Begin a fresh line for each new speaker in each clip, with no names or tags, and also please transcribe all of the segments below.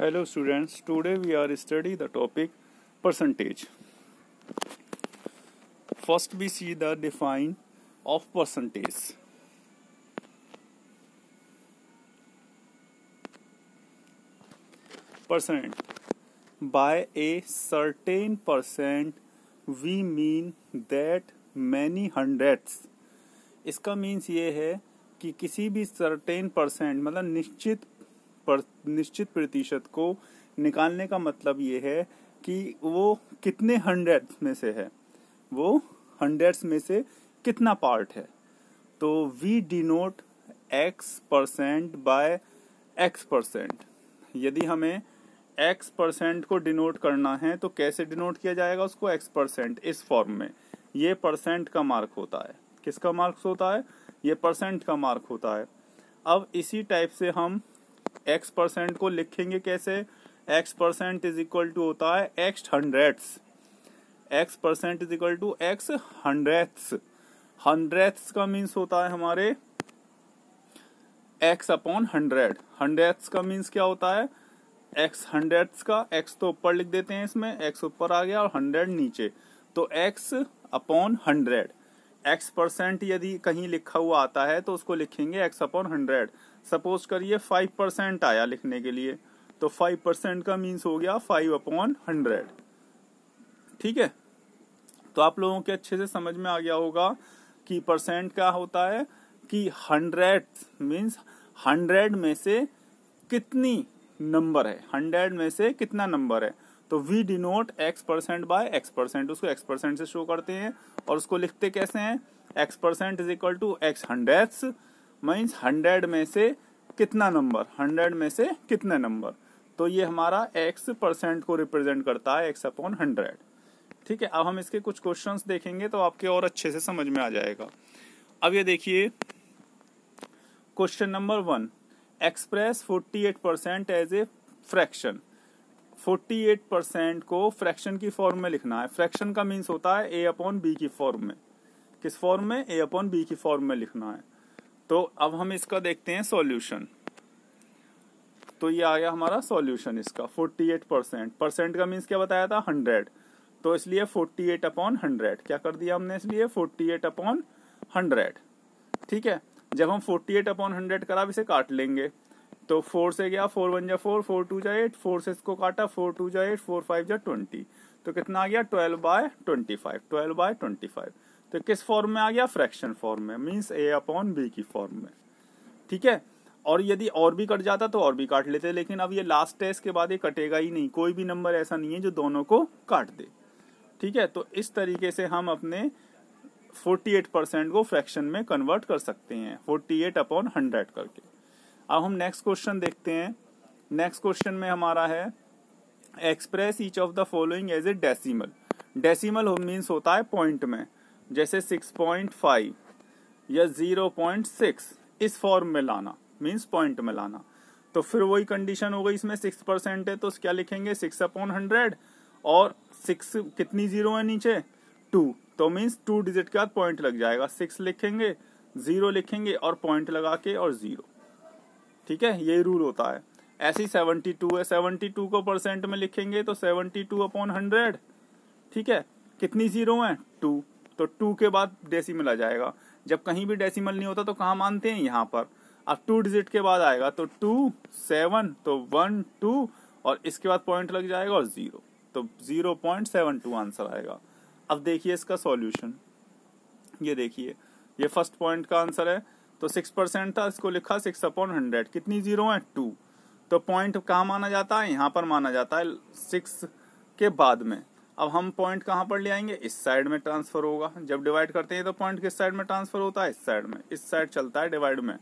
Hello students, today we are studying the topic percentage. First we see the define of percentage. Percent. By a certain percent we mean that many hundreds. इसका means ये है कि किसी भी certain percent मतलब निश्चित प्रतिशत को निकालने का मतलब ये है कि वो कितने हंड्रेड्स में से है, वो हंड्रेड्स में से कितना पार्ट है। तो we denote X percent by X percent. यदि हमें एक्स परसेंट को डिनोट करना है तो कैसे डिनोट किया जाएगा उसको, एक्स परसेंट इस फॉर्म में। ये परसेंट का मार्क होता है। किसका मार्क होता है? ये परसेंट का मार्क होता है। अब इसी टाइप से हम एक्स परसेंट को लिखेंगे कैसे? X percent is equal to होता है X hundreds. X percent is equal to X hundreds. Hundreds का मीन्स होता है हमारे एक्स अपॉन हंड्रेड। हंड्रेड्स का मीन्स क्या होता है? एक्स हंड्रेड्स का, एक्स तो ऊपर लिख देते हैं इसमें, एक्स ऊपर आ गया और हंड्रेड नीचे, तो x upon hundred. X percent यदि कहीं लिखा हुआ आता है तो उसको लिखेंगे एक्स अपॉन हंड्रेड। सपोज करिए 5% आया लिखने के लिए, तो 5% का मीन्स हो गया 5 अपॉन हंड्रेड। ठीक है, तो आप लोगों के अच्छे से समझ में आ गया होगा कि परसेंट क्या होता है कि हंड्रेड मीन्स हंड्रेड में से कितनी नंबर है, हंड्रेड में से कितना नंबर है। तो we denote X percent by X percent. उसको एक्स परसेंट से शो करते हैं और उसको लिखते कैसे हैं? X percent is equal to X hundreds means hundred में से कितना नंबर, हंड्रेड में से कितने नंबर। तो ये हमारा एक्स परसेंट को रिप्रेजेंट करता है एक्स अपॉन हंड्रेड। ठीक है, अब हम इसके कुछ क्वेश्चंस देखेंगे तो आपके और अच्छे से समझ में आ जाएगा। अब ये देखिए question number 1, express 48% as a fraction. 48% को फ्रैक्शन की फॉर्म में लिखना है। फ्रैक्शन का मीन्स होता है ए अपॉन बी की फॉर्म में। किस फॉर्म में? ए अपॉन बी की फॉर्म में लिखना है। तो अब हम इसका देखते हैं सॉल्यूशन। तो ये आ गया हमारा सॉल्यूशन इसका 48%। परसेंट का मीन्स क्या बताया था? 100। तो इसलिए 48 अपॉन 100 क्या कर दिया हमने, इसलिए 48 अपॉन 100। ठीक है, जब हम 48 अपॉन 100 करा, इसे काट लेंगे। तो 4 से गया, 4 1 जा 4, 4 2 जा 8, 4 से इसको काटा, 4 2 जा 8, 4 5 जा 20। तो कितना आ गया? 12/25। 12/25। तो किस फॉर्म में आ गया? फ्रैक्शन फॉर्म में, मीन्स ए अपॉन बी की फॉर्म में। ठीक है, और यदि और भी कट जाता तो और भी काट लेते, लेकिन अब ये लास्ट है, इसके बाद ये कटेगा ही नहीं। कोई भी नंबर ऐसा नहीं है जो दोनों को काट दे। ठीक है, तो इस तरीके से हम अपने 48% को फ्रैक्शन में कन्वर्ट कर सकते हैं 48 अपॉन 100 करके। अब हम नेक्स्ट क्वेश्चन देखते हैं। नेक्स्ट क्वेश्चन में हमारा है express each of the following as a decimal. Decimal means होता है पॉइंट में, जैसे 6.5 या 0.6 इस फॉर्म में लाना, मीन्स पॉइंट में लाना। तो फिर वही कंडीशन हो गई, इसमें 6% है तो क्या लिखेंगे? 6 अपॉन 100। और 6 कितनी जीरो है नीचे? 2, तो मीन्स 2 डिजिट के बाद पॉइंट लग जाएगा। 6 लिखेंगे, 0 लिखेंगे और पॉइंट लगा के और 0। ठीक है, यही रूल होता है। ऐसी 72 है, 72 को परसेंट में लिखेंगे तो 72 अपॉन 100। ठीक है, कितनी जीरो है? 2, तो 2 के बाद डेसिमल आ जाएगा। जब कहीं भी डेसिमल नहीं होता तो कहाँ मानते हैं? यहाँ पर। अब 2 डिजिट के बाद आएगा तो 2 7, तो 1 2 और इसके बाद पॉइंट लग जाएगा और 0, तो 0.72 आंसर आएगा। अब देखिए इसका सॉल्यूशन। ये देखिए, ये फर्स्ट पॉइंट का आंसर है। तो 6% था, इसको लिखा 6 अपॉन 100। कितनी जीरो है? 2, तो पॉइंट कहाँ माना जाता है? यहाँ पर माना जाता है 6 के बाद में। अब हम पॉइंट कहाँ पर ले आएंगे? इस साइड में ट्रांसफर होगा। जब डिवाइड करते हैं तो पॉइंट किस साइड में ट्रांसफर होता है? इस साइड में। इस साइड चलता है डिवाइड में,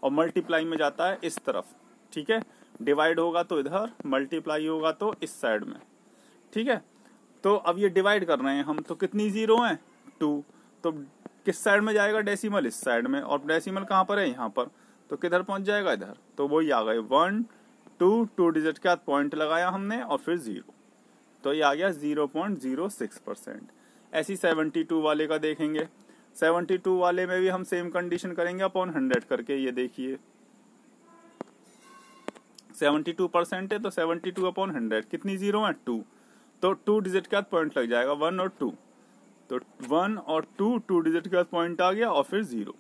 और मल्टीप्लाई में जाता है इस तरफ। ठीक है, डिवाइड होगा तो इधर, मल्टीप्लाई होगा तो इस साइड में। ठीक है, तो अब ये डिवाइड कर रहे हैं हम, तो कितनी जीरो है? 2, तो किस साइड में जाएगा डेसिमल? इस साइड में, और डेसिमल कहाँ पर है? यहाँ पर। तो किधर पहुंच जाएगा? इधर। तो वही आ गए 1 2 डिजिट के बाद पॉइंट लगाया हमने और फिर 0, तो ये आ गया 0.06%। ऐसी 72 वाले का देखेंगे। 72 वाले में भी हम सेम कंडीशन करेंगे अपॉन 100 करके। ये देखिए 72% है तो 72/100 कितनी जीरो है 2, तो 2 डिजिट के बाद पॉइंट लग जाएगा 1 और 2, तो 1 और 2 डिजिट के बाद पॉइंट आ गया और फिर 0।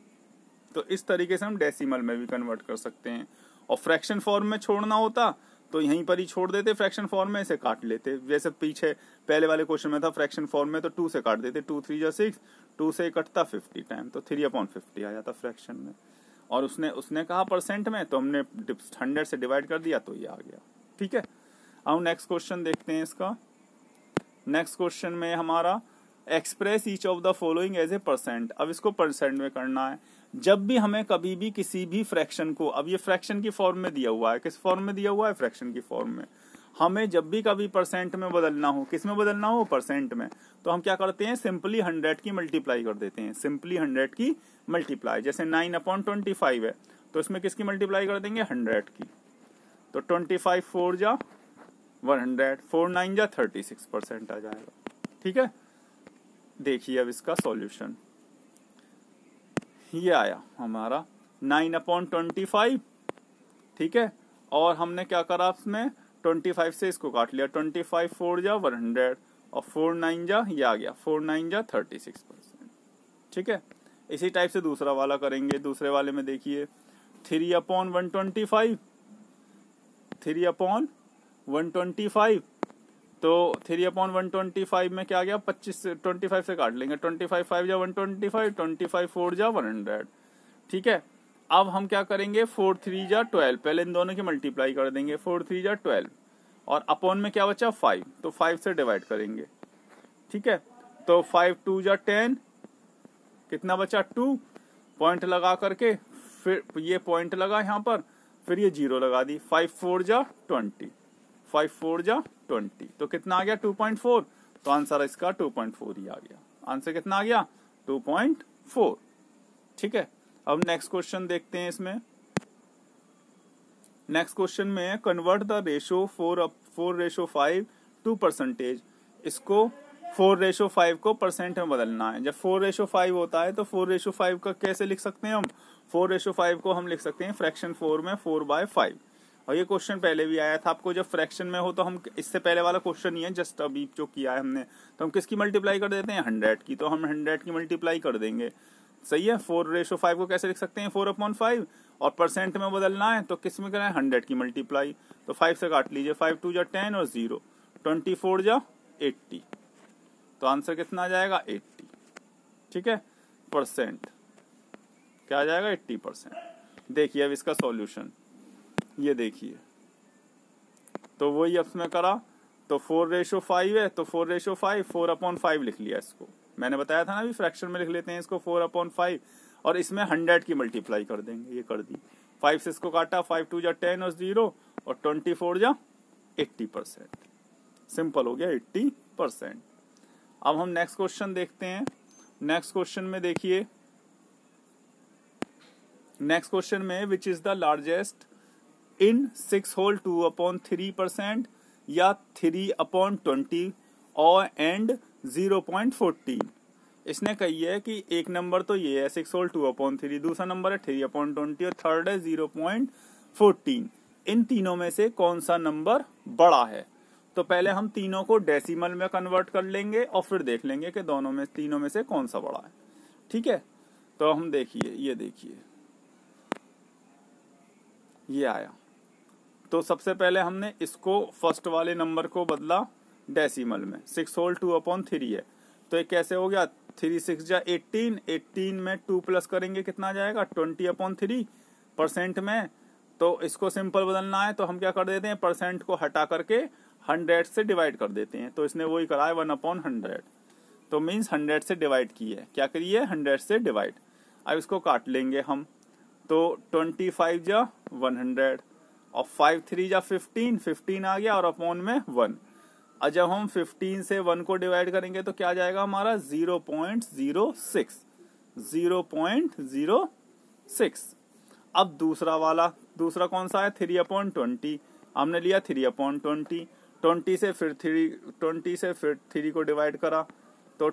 तो इस तरीके से हम डेसिमल में भी कन्वर्ट कर सकते हैं। और फ्रैक्शन फॉर्म में छोड़ना होता तो यहीं पर ही छोड़ देते, फ्रैक्शन फॉर्म में इसे काट लेते, जैसे पीछे पहले वाले क्वेश्चन में था फ्रैक्शन फॉर्म में, तो 2 से काट देते, 2 3 जा 6, 2 से कटता 50 टाइम, तो 3/50 आ जाता फ्रैक्शन में। और उसने कहा परसेंट में, तो हमने 100 से डिवाइड कर दिया तो ये आ गया। ठीक है, अब नेक्स्ट क्वेश्चन देखते हैं इसका। नेक्स्ट क्वेश्चन में हमारा express each of the following as a percent. अब इसको परसेंट में करना है। जब भी हमें कभी भी किसी भी फ्रैक्शन को, अब ये फ्रैक्शन की फॉर्म में दिया हुआ है, किस फॉर्म में दिया हुआ है, फ्रैक्शन की फॉर्म में, हमें जब भी कभी परसेंट में बदलना हो, किस में बदलना हो, परसेंट में, तो हम क्या करते हैं, सिंपली 100 की मल्टीप्लाई कर देते हैं, सिंपली 100 की मल्टीप्लाई। जैसे 9/25 है तो इसमें किसकी मल्टीप्लाई कर देंगे, 100 की, तो 25 4 जा 100, 4 9 जा 36% आ जाएगा। ठीक है, देखिए अब इसका सॉल्यूशन ये आया हमारा 9/25। ठीक है, और हमने क्या करा, इसमें 25 से इसको काट लिया, 25 4 जा 100 और 4 9 जा, ये आ गया 4 9 जा 36%। ठीक है, इसी टाइप से दूसरा वाला करेंगे। दूसरे वाले में देखिए 3/125, 3/125, तो 3/125 में क्या गया, 25 से काट लेंगे, 25 5 जा 125, 25 4 जा 100। ठीक है, अब हम क्या करेंगे, 4 3 जा 12, पहले इन दोनों की मल्टीप्लाई कर देंगे, 4 3 जा 12 और अपॉन में क्या बचा 5, तो 5 से डिवाइड करेंगे। ठीक है, तो 5 2 जा 10, कितना बचा 2, पॉइंट लगा करके, फिर ये पॉइंट लगा यहाँ पर, फिर ये 0 लगा दी, 5 4 जा 20, 5 4 जा 20, तो कितना आ गया 2.4, तो आंसर इसका 2.4 ही आ गया। आंसर कितना आ गया 2.4। ठीक है, अब नेक्स्ट क्वेश्चन देखते हैं। इसमें नेक्स्ट क्वेश्चन में convert the ratio 4:5 to percentage. इसको 4:5 को परसेंट में बदलना है। जब 4:5 होता है तो 4:5 का कैसे लिख सकते हैं हम, 4:5 को हम लिख सकते हैं फ्रैक्शन 4 में 4/5। और ये क्वेश्चन पहले भी आया था आपको, जब फ्रैक्शन में हो तो हम, इससे पहले वाला क्वेश्चन ही है जस्ट अभी जो किया है हमने, तो हम किसकी मल्टीप्लाई कर देते हैं 100 की, तो हम 100 की मल्टीप्लाई कर देंगे। सही है, 4:5 को कैसे लिख सकते हैं 4/5, और परसेंट में बदलना है तो किस में करें 100 की मल्टीप्लाई, तो 5 से काट लीजिए, 5 2 जा 10 और 0, 24 जा 80, तो आंसर कितना आ जाएगा 80। ठीक है, परसेंट क्या आ जाएगा 80%। देखिए अब इसका सॉल्यूशन ये देखिए, तो वही अब में करा, तो 4:5 है तो 4:5 4/5 लिख लिया इसको, मैंने बताया था ना अभी फ्रैक्शन में लिख लेते हैं इसको 4/5, और इसमें 100 की मल्टीप्लाई कर देंगे, ये कर दी, 5 से इसको काटा, 5 2 जा 10 और 0 और 24 जा 80%। सिंपल हो गया 80%। अब हम नेक्स्ट क्वेश्चन देखते हैं। नेक्स्ट क्वेश्चन में देखिए, नेक्स्ट क्वेश्चन में which is the largest in 6 whole 2/3% या 3/20 और एंड 0.14। इसने कही है कि एक नंबर तो ये है 6 होल 2/3, दूसरा नंबर है 3/20 और थर्ड है 0.14। इन तीनों में से कौन सा नंबर बड़ा है? तो पहले हम तीनों को डेसिमल में कन्वर्ट कर लेंगे और फिर देख लेंगे कि तीनों में से कौन सा बड़ा है। ठीक है, तो हम देखिए, ये देखिए ये आया, तो सबसे पहले हमने इसको फर्स्ट वाले नंबर को बदला डेसिमल में, 6 होल 2/3 है, तो ये कैसे हो गया, 3 6 जा 18, 18 में 2 प्लस करेंगे कितना आ जाएगा 20/3 परसेंट में, तो इसको सिंपल बदलना है तो हम क्या कर देते हैं, परसेंट को हटा करके 100 से डिवाइड कर देते हैं, तो इसने वही करा है 1/100, तो मीन्स 100 से डिवाइड की है, क्या करिए 100 से डिवाइड। अब इसको काट लेंगे हम, तो 25 जा 100 और 5 3 जा 15, 15 आ गया और अपॉन में 1। और जब हम 15 से 1 को डिवाइड करेंगे तो क्या आ जाएगा हमारा 0.06, 0.06। अब दूसरा कौन सा है 3/20, हमने लिया 3/20, 20 से फिर 3 को डिवाइड करा तो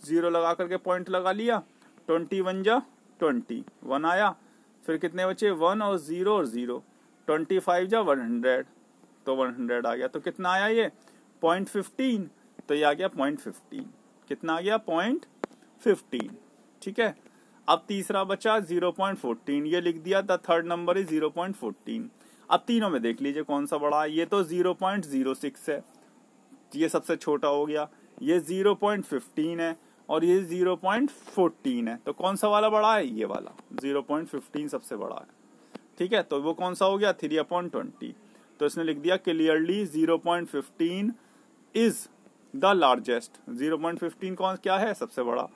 0 लगा करके पॉइंट लगा लिया, 21 जा 20, 1 आया, फिर कितने बचे 1 और 0 और 0, 25 जा 100, तो 100 आ गया। तो कितना आया ये 0.15, तो ये आ गया 0.15। कितना आ गया 0.15, ठीक है। अब तीसरा बचा 0.14, ये लिख दिया, द थर्ड नंबर इज 0.14। अब तीनों में देख लीजिए कौन सा बड़ा है। ये तो 0.06 है, ये सबसे छोटा हो गया। ये 0.15 है और ये 0.14 है, तो कौन सा वाला बड़ा है, ये वाला 0.15 सबसे बड़ा है, ठीक है। तो वो कौन सा हो गया 3/20। तो इसने लिख दिया क्लियरली 0.15 इज द लार्जेस्ट। 0.15 कौन क्या है, सबसे बड़ा,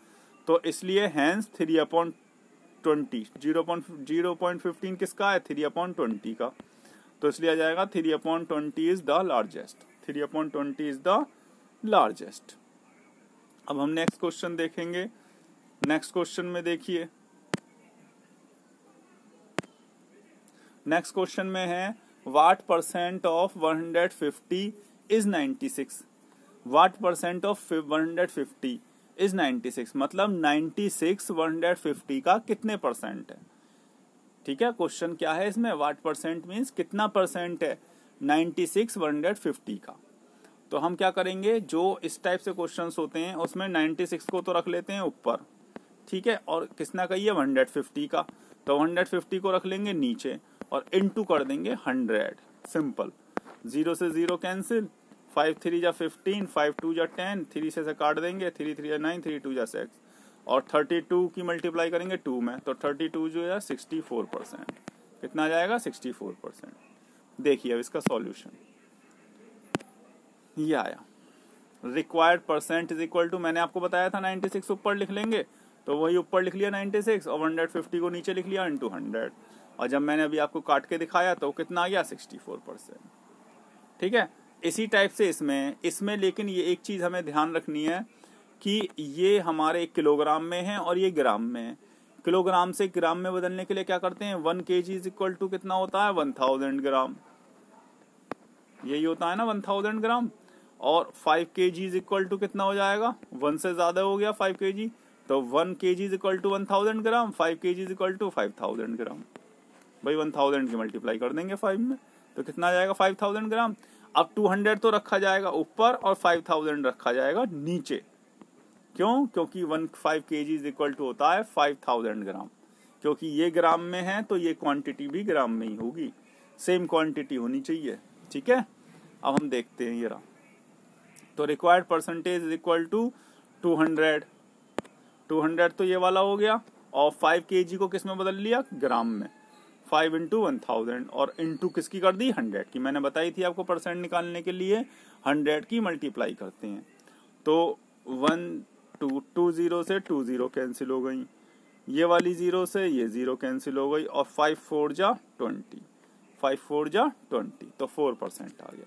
तो इसलिए हैंस 3/20। 0.15 किसका है, 3/20 का, तो इसलिए आ जाएगा 3/20 is the largest. 3/20 is the largest. अब हम नेक्स्ट क्वेश्चन देखेंगे। नेक्स्ट क्वेश्चन में देखिए, नेक्स्ट क्वेश्चन में है what percent of 150 is 96। What percent of 150 is 96, मतलब 96 150 का कितने परसेंट है, ठीक है। क्वेश्चन क्या है इसमें, व्हाट परसेंट मीन्स कितना परसेंट है 96 150 का। तो हम क्या करेंगे, जो इस टाइप से क्वेश्चंस होते हैं उसमें 96 को तो रख लेते हैं ऊपर, ठीक है, और कितना का ये 150 का, तो 150 को रख लेंगे नीचे और इनटू कर देंगे 100। सिंपल, 0 से 0 कैंसिल, 5 3 जा 15, 5 2 जा 10, 3 से काट देंगे, 3 3 जा 9, 3 2 जा 6, और 32 की मल्टीप्लाई करेंगे 2 में, तो 32 जो है 64%। कितना आ जाएगा 64%। देखिए अब इसका सॉल्यूशन ये आया, required percent is equal to, मैंने आपको बताया था 96 ऊपर लिख लेंगे, तो वही ऊपर लिख लिया 96 और 150 को नीचे लिख लिया इंटू 100, और जब मैंने अभी आपको काट के दिखाया तो कितना आ गया 64%, ठीक है। इसी टाइप से इसमें लेकिन ये एक चीज हमें ध्यान रखनी है कि ये हमारे किलोग्राम में है और ये ग्राम में है। किलोग्राम से ग्राम में बदलने के लिए क्या करते हैं, 1 kg इज इक्वल टू कितना होता है 1000 ग्राम, यही होता है ना 1000 ग्राम। और 5 kg इज इक्वल टू कितना हो जाएगा, 1 से ज्यादा हो गया 5 kg, तो 1 kg is equal to 1000 gram, 5 kg is equal to 5000 gram. भाई 1000 की मल्टीप्लाई कर देंगे 5 में, तो कितना आ जाएगा 5000 ग्राम। अब 200 तो रखा जाएगा ऊपर और 5000 रखा जाएगा नीचे, क्यों, क्योंकि 5 kg इज इक्वल टू होता है 5000 ग्राम, क्योंकि ये ग्राम में है तो ये क्वांटिटी भी ग्राम में ही होगी, सेम क्वांटिटी होनी चाहिए, ठीक है। अब हम देखते हैं ये रहा, तो required percentage is equal to 200 तो ये वाला हो गया, और 5 kg को किस में बदल लिया, ग्राम में, 5 इंटू 1000 और इंटू किसकी कर दी 100 की, मैंने बताई थी आपको परसेंट निकालने के लिए 100 की मल्टीप्लाई करते हैं। तो 2 0 से 2 0 कैंसिल हो गई, ये वाली 0 से ये 0 कैंसिल हो गई, और 5 4 जा 20, 5 4 जा 20, तो 4% आ गया।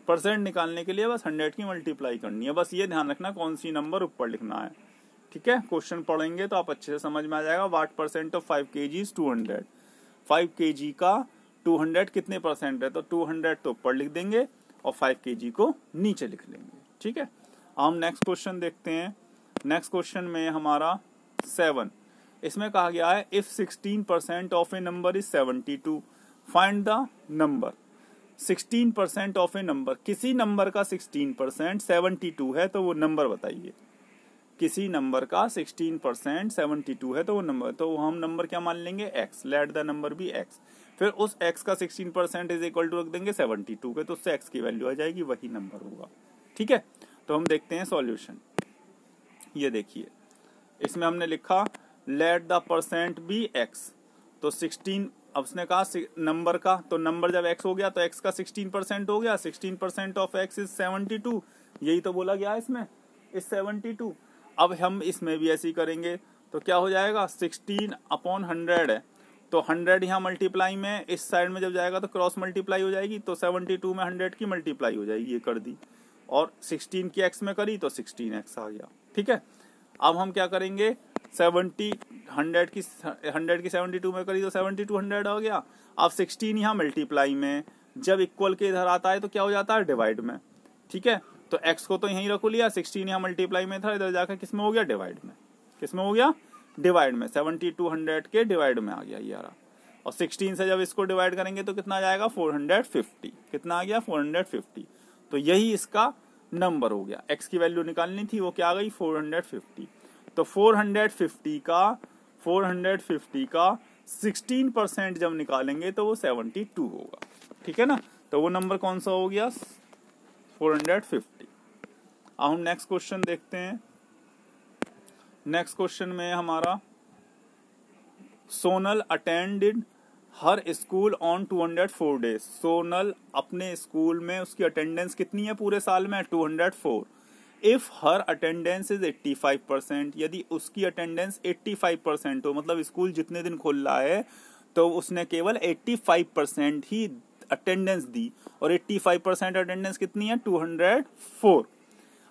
परसेंट निकालने के लिए बस 100 की मल्टीप्लाई करनी है, बस ये ध्यान रखना कौन सी नंबर ऊपर लिखना है, ठीक है। क्वेश्चन पढ़ेंगे तो आप अच्छे से समझ में आ जाएगा। What percent of 5 kg is 200, 5 kg का 200 कितने परसेंट है, तो 200 तो ऊपर लिख देंगे और 5 kg को नीचे लिख लेंगे, ठीक है। हम नेक्स्ट क्वेश्चन देखते हैं। नेक्स्ट क्वेश्चन में हमारा 7, इसमें कहा गया है if 16% of A number is 72 find the number. 16% of A number, किसी नंबर का 16% 72 है तो वो नंबर बताइए। किसी नंबर का 16% 72 है तो वो नंबर, तो हम नंबर क्या मान लेंगे x, let the number be x, फिर उस x का 16% इज इक्वल टू रख देंगे 72 के, तो उससे x की वैल्यू आ जाएगी, वही नंबर होगा, ठीक है। तो हम देखते हैं सॉल्यूशन। ये देखिए इसमें हमने लिखा let the percent be x, तो 16, अब उसने कहा नंबर का, तो नंबर जब x हो गया तो x का 16% हो गया, 16% ऑफ x इज 72, यही तो बोला गया इसमें इज 72। अब हम इसमें भी ऐसे ही करेंगे, तो क्या हो जाएगा 16/100 है, तो 100 यहाँ मल्टीप्लाई में इस साइड में जब जाएगा तो क्रॉस मल्टीप्लाई हो जाएगी, तो 72 में 100 की मल्टीप्लाई हो जाएगी, ये कर दी, और 16 की x में करी तो 16x आ गया, ठीक है। अब हम क्या करेंगे 100 की 72 में करी तो 72 100 हो गया। अब 16 यहाँ मल्टीप्लाई में, जब इक्वल के इधर आता है तो क्या हो जाता है डिवाइड में, ठीक है। तो x को तो यहीं रख लिया, 16 यहाँ मल्टीप्लाई में था, इधर जाकर किस में हो गया डिवाइड में, किस में हो गया डिवाइड में, 72 100 के डिवाइड में आ गया ये रहा। और 16 से जब इसको डिवाइड करेंगे तो कितना आ जाएगा 450। कितना आ गया 450। तो यही इसका नंबर हो गया। x की वैल्यू निकालनी थी, वो क्या आ गई 450। तो 450 का 16% जब निकालेंगे तो वो 72 होगा। ठीक है ना, तो वो नंबर कौन सा हो गया 450। अब हम नेक्स्ट क्वेश्चन देखते हैं। नेक्स्ट क्वेश्चन में हमारा Sonal attended her school on 204 days. Sonal अपने स्कूल में उसकी अटेंडेंस कितनी है पूरे साल में 204। इफ हर अटेंडेंस इज 85%, यदि उसकी अटेंडेंस 85% हो, मतलब स्कूल जितने दिन खुल रहा है तो उसने केवल 85% ही अटेंडेंस दी, और 85% अटेंडेंस कितनी है 204।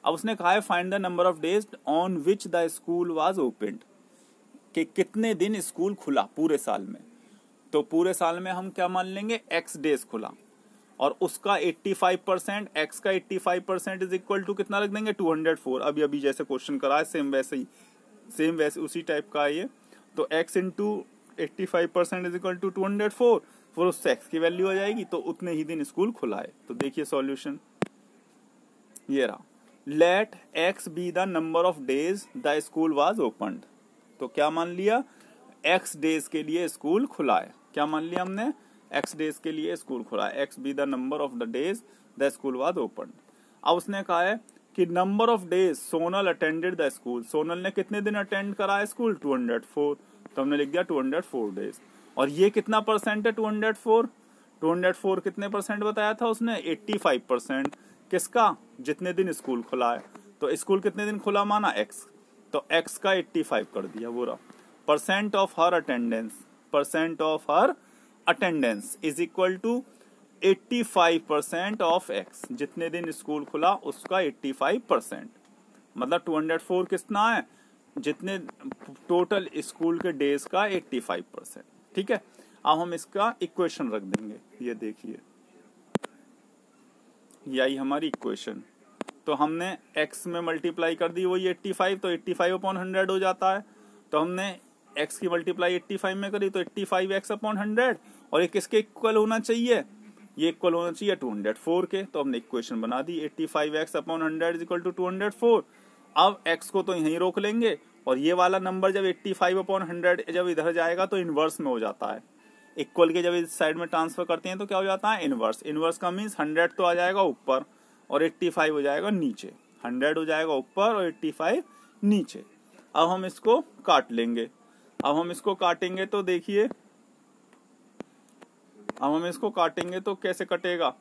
अब उसने कहा है find the number of days on which the school was opened, कि कितने दिन स्कूल खुला पूरे साल में। तो पूरे साल में हम क्या मान लेंगे x डेज खुला, और उसका 85%, x का 85% इज इक्वल टू कितना रख देंगे 204। अभी अभी जैसे क्वेश्चन करा है सेम वैसे उसी टाइप का है ये। तो x into 85% is equal to 204, फिर उससे x की वैल्यू आ जाएगी, तो उतने ही दिन स्कूल खुला है। तो देखिए सॉल्यूशन ये रहा, let x be the number of days the school was opened. तो क्या मान लिया x डेज के लिए स्कूल खुला है। क्या मान लिया हमने x डेज के लिए स्कूल खुला है। x be the number of the days the school was opened. अब उसने कहा है कि number of days Sonal attended the school. Sonal ने कितने दिन अटेंड करा है स्कूल 204, तो हमने लिख दिया 204 डेज। और ये कितना परसेंट है 204 कितने परसेंट बताया था उसने 85%। किसका जितने दिन स्कूल खुला है, तो स्कूल कितने दिन खुला माना x, तो x का 85 कर दिया वो रहा। Percent of her attendance is equal to 85% of x। जितने दिन स्कूल खुला उसका 85%, मतलब 204 कितना है जितने टोटल स्कूल के डेज का 85%। ठीक है, अब हम इसका इक्वेशन रख देंगे। ये देखिए यही हमारी इक्वेशन। तो हमने x में मल्टीप्लाई कर दी वही 85, तो 85/100 हो जाता है। तो हमने x की मल्टीप्लाई 85 में करी, तो 85x/100, और ये किसके इक्वल होना चाहिए, ये इक्वल होना चाहिए 204 के। तो हमने इक्वेशन बना दी 85x/100 इज इक्वल टू 204। अब x को तो यहीं रोक लेंगे, और ये वाला नंबर जब 85/100 जब इधर जाएगा तो इनवर्स में हो जाता है। इक्वल के जब इस साइड में ट्रांसफर करते हैं तो क्या हो जाता है इनवर्स। इनवर्स का मीन्स 100 तो आ जाएगा ऊपर और 85 हो जाएगा नीचे। 100 हो जाएगा ऊपर और 85 नीचे। अब हम इसको काट लेंगे। अब हम इसको काटेंगे तो देखिए, अब हम इसको काटेंगे तो कैसे कटेगा,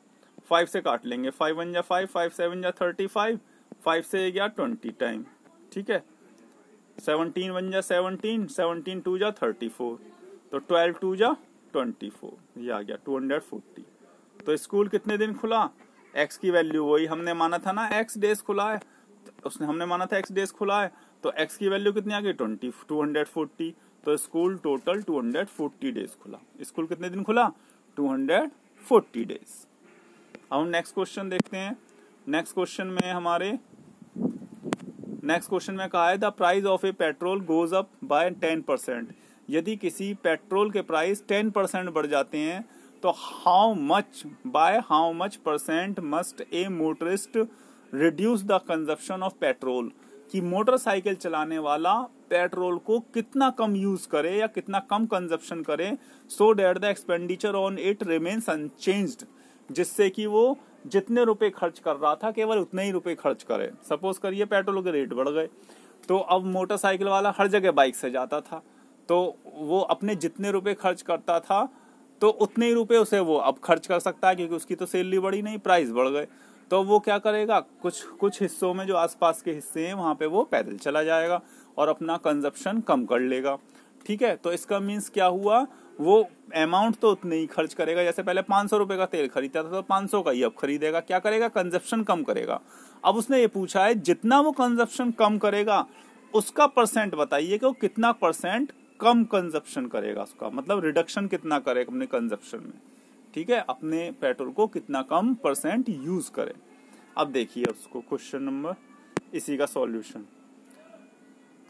5 से काट लेंगे। 5 1 जा 5, 5 7 जा 35, 5 से गया 20 टाइम। ठीक है, 17 1 जा 17, 17 2 जा 34, तो 12 2 जा 24, ये आ गया 240। तो स्कूल कितने दिन खुला, x की वैल्यू वही हमने माना था ना x डेज खुला है, उसने हमने माना था x डेज खुला है, तो x की वैल्यू कितनी आ गई 240। तो स्कूल टोटल 240 डेज खुला। स्कूल कितने दिन खुला 240 डेज। अब हम नेक्स्ट क्वेश्चन देखते हैं। नेक्स्ट क्वेश्चन में कहा है the price of A petrol goes up by 10%। यदि किसी पेट्रोल के प्राइस 10% बढ़ जाते हैं तो how much percent must A motorist reduce the consumption of petrol, कि मोटरसाइकिल चलाने वाला पेट्रोल को कितना कम यूज करे या कितना कम कंजप्शन करे, so that the expenditure on it remains unchanged, जिससे कि वो जितने रुपए खर्च कर रहा था केवल उतने ही रुपए खर्च करे। सपोज करिए पेट्रोल के रेट बढ़ गए, तो अब मोटरसाइकिल वाला हर जगह बाइक से जाता था, तो वो अपने जितने रुपए खर्च करता था तो उतने ही रुपए उसे वो अब खर्च कर सकता है, क्योंकि उसकी तो सैलरी बढ़ी नहीं, प्राइस बढ़ गए। तो वो क्या करेगा, कुछ हिस्सों में जो आसपास के हिस्से हैं वहां पे वो पैदल चला जाएगा और अपना कंजप्शन कम कर लेगा। ठीक है, तो इसका मीन्स क्या हुआ, वो अमाउंट तो उतने ही खर्च करेगा। जैसे पहले 500 रुपए का तेल खरीदता था तो 500 का ही अब खरीदेगा। क्या करेगा, कंजप्शन कम करेगा। अब उसने ये पूछा है जितना वो कंजप्शन कम करेगा उसका परसेंट बताइए कि वो कितना परसेंट कम कंजप्शन करेगा, उसका मतलब रिडक्शन कितना करेगा अपने कंजप्शन में। ठीक है, अपने पेट्रोल को कितना कम परसेंट यूज करे। अब देखिए उसको क्वेश्चन नंबर इसी का सॉल्यूशन।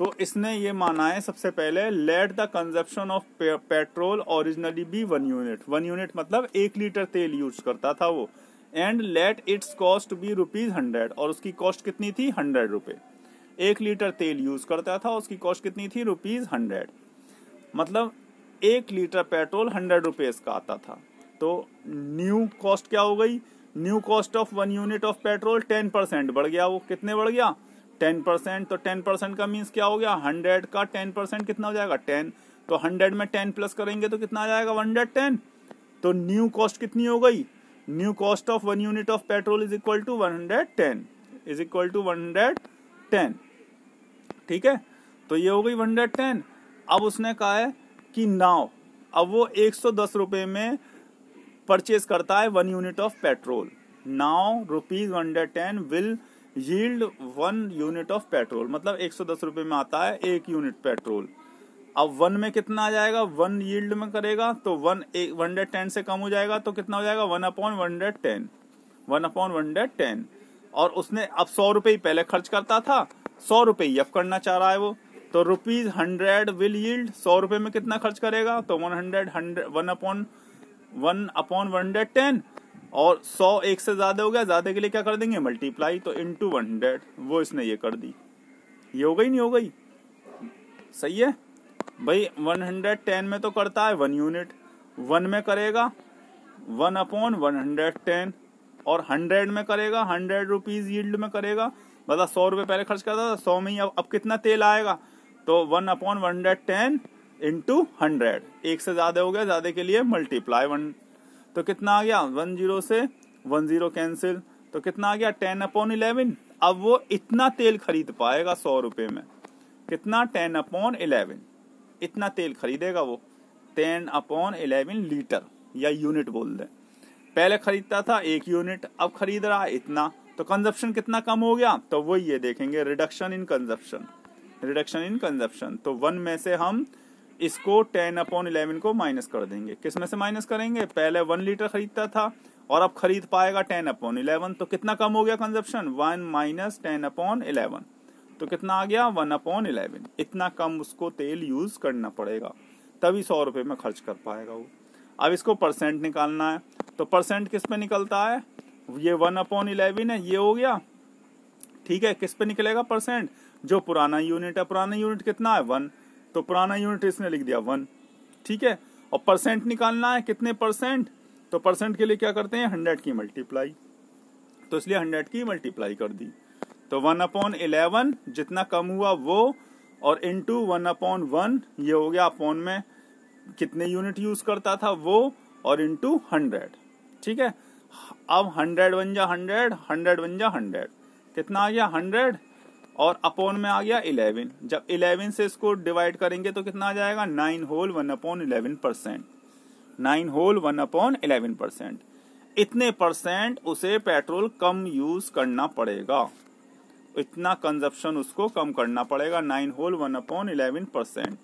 तो इसने ये माना है सबसे पहले, let the consumption of petrol originally be 1 unit. 1 unit मतलब 1 लीटर तेल यूज करता था वो, and let its cost be ₹100, और उसकी कॉस्ट कितनी थी? 100 रुपए। 1 लीटर तेल यूज करता था, उसकी कॉस्ट कितनी थी? ₹100। मतलब 1 लीटर पेट्रोल 100 रुपीज का आता था। तो न्यू कॉस्ट क्या हो गई? New cost of 1 unit of petrol 10% बढ़ गया। वो कितने बढ़ गया? 10%। तो 10% का मीन्स क्या हो गया? 100 का 10% कितना हो जाएगा? 10। तो 100 में 10 प्लस करेंगे तो कितना आ जाएगा? 110। तो न्यू कॉस्ट कितनी हो गई? New cost of 1 unit of petrol is equal to 110, is equal to 110। ठीक है, तो ये हो गई 110। अब उसने कहा है कि नाउ, अब वो 110 रुपए में परचेज करता है 1 unit of petrol. Now ₹110 will yield 1 unit of petrol, मतलब 110 रुपए में आता है 1 यूनिट पेट्रोल। अब 1 में कितना आ जाएगा? 1 यील्ड में करेगा तो 110 से कम हो जाएगा तो कितना हो जाएगा? 1/110, 1/110। और उसने अब 100 रुपए ही पहले खर्च करता था, 100 रुपए ही अब करना चाह रहा है वो। तो ₹100 विल यील्ड, 100 रुपए में कितना खर्च करेगा? तो 1/110, और 100 1 से ज्यादा हो गया, ज्यादा के लिए क्या कर देंगे? मल्टीप्लाई, तो इंटू 100। वो इसने ये कर दी। ये हो गई नहीं हो गई? सही है भाई। 110 में तो करता है 1 यूनिट, 1 में करेगा 1/110, और 100 में करेगा 100 रुपीज यील्ड में करेगा, मतलब 100 रुपए पहले खर्च करता था, 100 में ही अब कितना तेल आएगा? तो 1/110 इंटू 100। 1 से ज्यादा हो गया, ज्यादा के लिए मल्टीप्लाई 1। तो कितना आ गया? 10 से 10 कैंसिल, तो कितना आ गया? 10/11। अब वो इतना तेल खरीद पाएगा 100 रुपए में। कितना? 10/11। इतना तेल खरीदेगा वो, 10/11 लीटर या यूनिट बोल दे। पहले खरीदता था 1 यूनिट, अब खरीद रहा है इतना। तो कंजप्शन कितना कम हो गया? तो वो ये देखेंगे, reduction in consumption, reduction in consumption. तो 1 में से हम इसको 10/11 को माइनस कर देंगे। किस में से माइनस करेंगे? पहले 1 लीटर खरीदता था और अब खरीद पाएगा 10/11। तो कितना कम हो गया कंजप्शन? 1 माइनस 10/11। तो कितना आ गया? 1/11। इतना कम उसको तेल यूज करना पड़ेगा, तभी 100 रुपए में खर्च कर पाएगा वो। अब इसको परसेंट निकालना है, तो परसेंट किस पे निकलता है? ये 1/11 है, ये हो गया। ठीक है, किस पे निकलेगा परसेंट? जो पुराना यूनिट है। पुराना यूनिट कितना है? 1। तो पुराना यूनिट इसने लिख दिया 1। ठीक है, और परसेंट निकालना है, कितने परसेंट? तो परसेंट के लिए क्या करते हैं? 100 की मल्टीप्लाई। तो इसलिए 100 की मल्टीप्लाई कर दी। तो 1/11 जितना कम हुआ वो, और इंटू 1/1 ये हो गया अपॉन में कितने यूनिट यूज करता था वो, और इंटू 100। ठीक है, अब 100 बन जा 100, 100 बन जा 100, कितना आ गया? 100, और अपॉन में आ गया 11। जब 11 से इसको डिवाइड करेंगे तो कितना आ जाएगा? 9 होल 1/11%। 9 होल 1/11%। इतने परसेंट उसे पेट्रोल कम यूज करना पड़ेगा, इतना कंजप्शन उसको कम करना पड़ेगा। 9 होल 1/11%।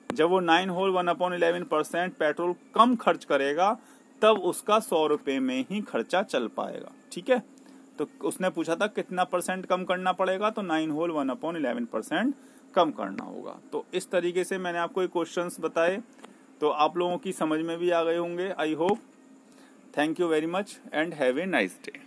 जब वो 9 होल 1/11% पेट्रोल कम खर्च करेगा, तब उसका 100 रुपए में ही खर्चा चल पाएगा। ठीक है, तो उसने पूछा था कितना परसेंट कम करना पड़ेगा, तो 9 होल 1/11% कम करना होगा। तो इस तरीके से मैंने आपको ये क्वेश्चंस बताए, तो आप लोगों की समझ में भी आ गए होंगे, I hope. Thank you very much and have a nice day.